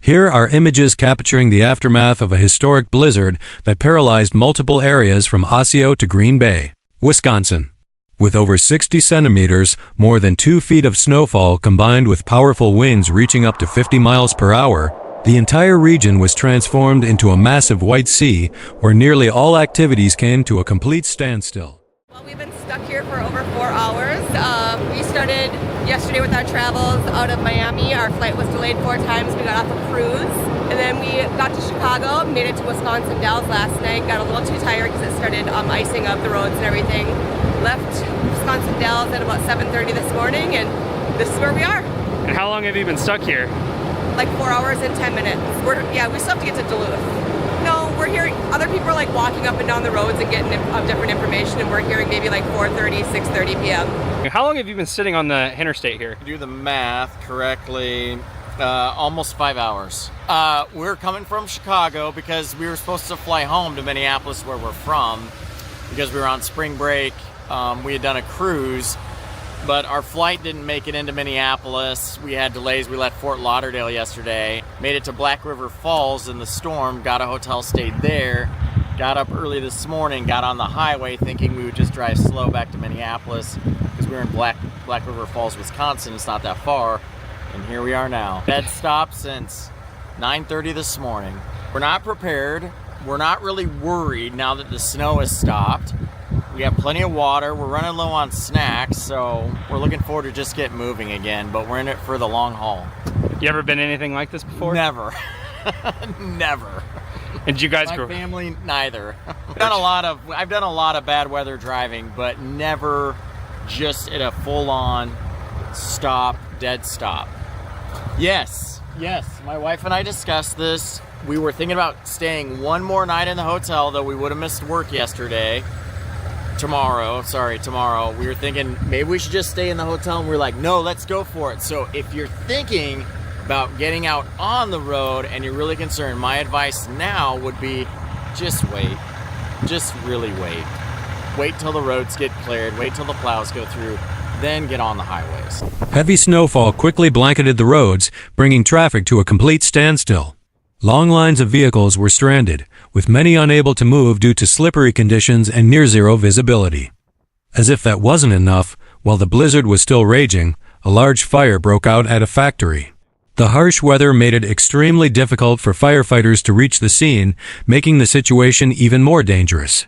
Here are images capturing the aftermath of a historic blizzard that paralyzed multiple areas from Oshkosh to Green Bay, Wisconsin. With over 60 centimeters, more than 2 feet of snowfall combined with powerful winds reaching up to 50 miles per hour, the entire region was transformed into a massive white sea where nearly all activities came to a complete standstill. Well, we've been stuck here for over 4 hours. We started yesterday with our travels out of Miami. Our flight was delayed 4 times. We got off a cruise. And then we got to Chicago, made it to Wisconsin Dells last night. Got a little too tired because it started icing up the roads and everything. Left Wisconsin Dells at about 7:30 this morning, and this is where we are. And how long have you been stuck here? Like 4 hours and 10 minutes. We still have to get to Duluth. No, we're hearing other people are like walking up and down the roads and getting different information, and we're hearing maybe like 4:30, 6:30 p.m. How long have you been sitting on the interstate here? To do the math correctly, almost 5 hours. We're coming from Chicago because we were supposed to fly home to Minneapolis, where we're from, because we were on spring break. We had done a cruise, but our flight didn't make it into Minneapolis. We had delays. We left Fort Lauderdale yesterday, made it to Black River Falls in the storm, got a hotel, stayed there, got up early this morning, got on the highway thinking we would just drive slow back to Minneapolis because we were in Black River Falls, Wisconsin. It's not that far, and here we are now. Dead stop since 9:30 this morning. We're not prepared. We're not really worried now that the snow has stopped. We have plenty of water. We're running low on snacks, so we're looking forward to just get moving again, but we're in it for the long haul. You ever been anything like this before? Never. Never. And you guys My family, neither. I've done a lot of bad weather driving, but never just at a full-on stop, dead stop. Yes, my wife and I discussed this. We were thinking about staying one more night in the hotel, though we would have missed work yesterday. Tomorrow. We were thinking maybe we should just stay in the hotel, and we were like, no, let's go for it. So if you're thinking about getting out on the road and you're really concerned, my advice now would be just wait. Just really wait. Wait till the roads get cleared, wait till the plows go through, then get on the highways. Heavy snowfall quickly blanketed the roads, bringing traffic to a complete standstill. Long lines of vehicles were stranded, with many unable to move due to slippery conditions and near-zero visibility. As if that wasn't enough, while the blizzard was still raging, a large fire broke out at a factory. The harsh weather made it extremely difficult for firefighters to reach the scene, making the situation even more dangerous.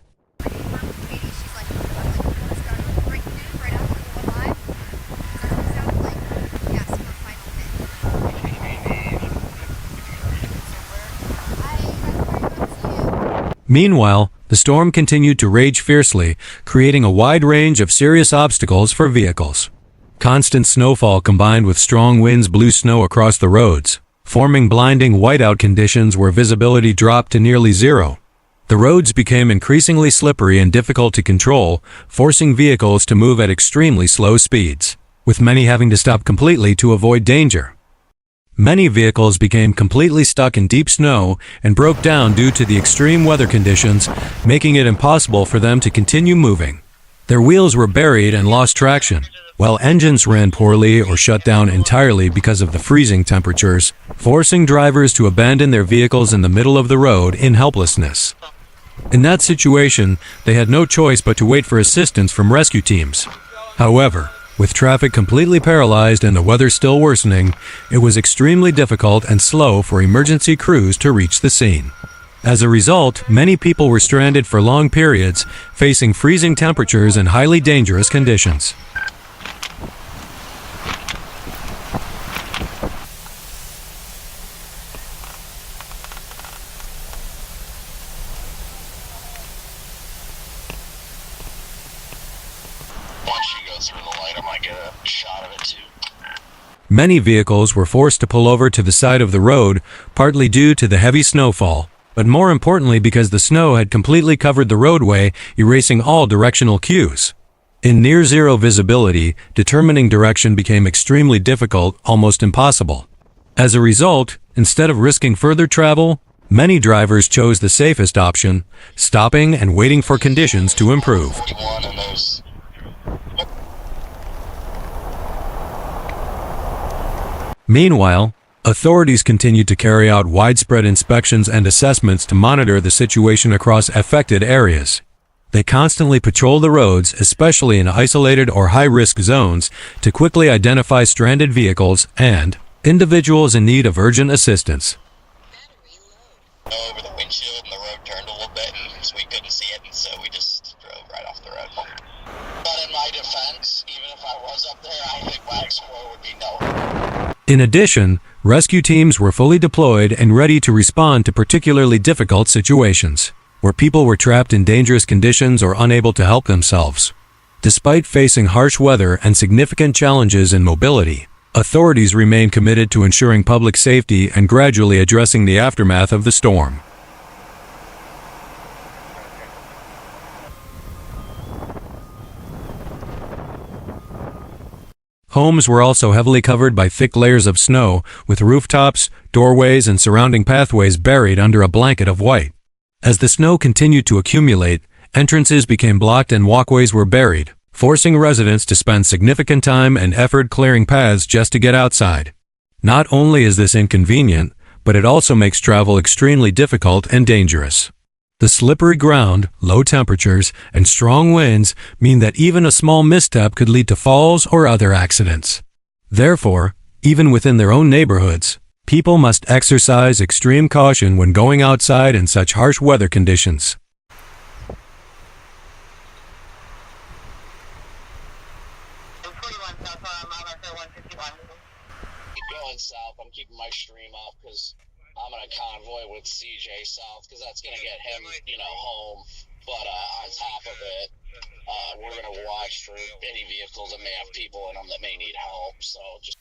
Meanwhile, the storm continued to rage fiercely, creating a wide range of serious obstacles for vehicles. Constant snowfall combined with strong winds blew snow across the roads, forming blinding whiteout conditions where visibility dropped to nearly zero. The roads became increasingly slippery and difficult to control, forcing vehicles to move at extremely slow speeds, with many having to stop completely to avoid danger. Many vehicles became completely stuck in deep snow and broke down due to the extreme weather conditions, making it impossible for them to continue moving. Their wheels were buried and lost traction, while engines ran poorly or shut down entirely because of the freezing temperatures, forcing drivers to abandon their vehicles in the middle of the road in helplessness. In that situation, they had no choice but to wait for assistance from rescue teams. However, with traffic completely paralyzed and the weather still worsening, it was extremely difficult and slow for emergency crews to reach the scene. As a result, many people were stranded for long periods, facing freezing temperatures and highly dangerous conditions. Once you go through the light, I might get a shot of it too. Many vehicles were forced to pull over to the side of the road, partly due to the heavy snowfall, but more importantly because the snow had completely covered the roadway, erasing all directional cues. In near-zero visibility, determining direction became extremely difficult, almost impossible. As a result, instead of risking further travel, many drivers chose the safest option, stopping and waiting for conditions to improve. 41 and those. Meanwhile, Authorities continued to carry out widespread inspections and assessments to monitor the situation across affected areas. They constantly patrol the roads, especially in isolated or high-risk zones, to quickly identify stranded vehicles and individuals in need of urgent assistance. Over the windshield and the road turned a little bit, and so we couldn't see it, and so we just drove right off the road. But in my defense, even if I was up there, I think my score would be no. In addition, rescue teams were fully deployed and ready to respond to particularly difficult situations, where people were trapped in dangerous conditions or unable to help themselves. Despite facing harsh weather and significant challenges in mobility, authorities remain committed to ensuring public safety and gradually addressing the aftermath of the storm. Homes were also heavily covered by thick layers of snow, with rooftops, doorways, and surrounding pathways buried under a blanket of white. As the snow continued to accumulate, entrances became blocked and walkways were buried, forcing residents to spend significant time and effort clearing paths just to get outside. Not only is this inconvenient, but it also makes travel extremely difficult and dangerous. The slippery ground, low temperatures, and strong winds mean that even a small misstep could lead to falls or other accidents. Therefore, even within their own neighborhoods, people must exercise extreme caution when going outside in such harsh weather conditions. Going south, I'm keeping my stream off because I'm gonna convoy with CJ south because that's gonna get him, home. But on top of it, we're gonna watch for any vehicles that may have people in them that may need help. So just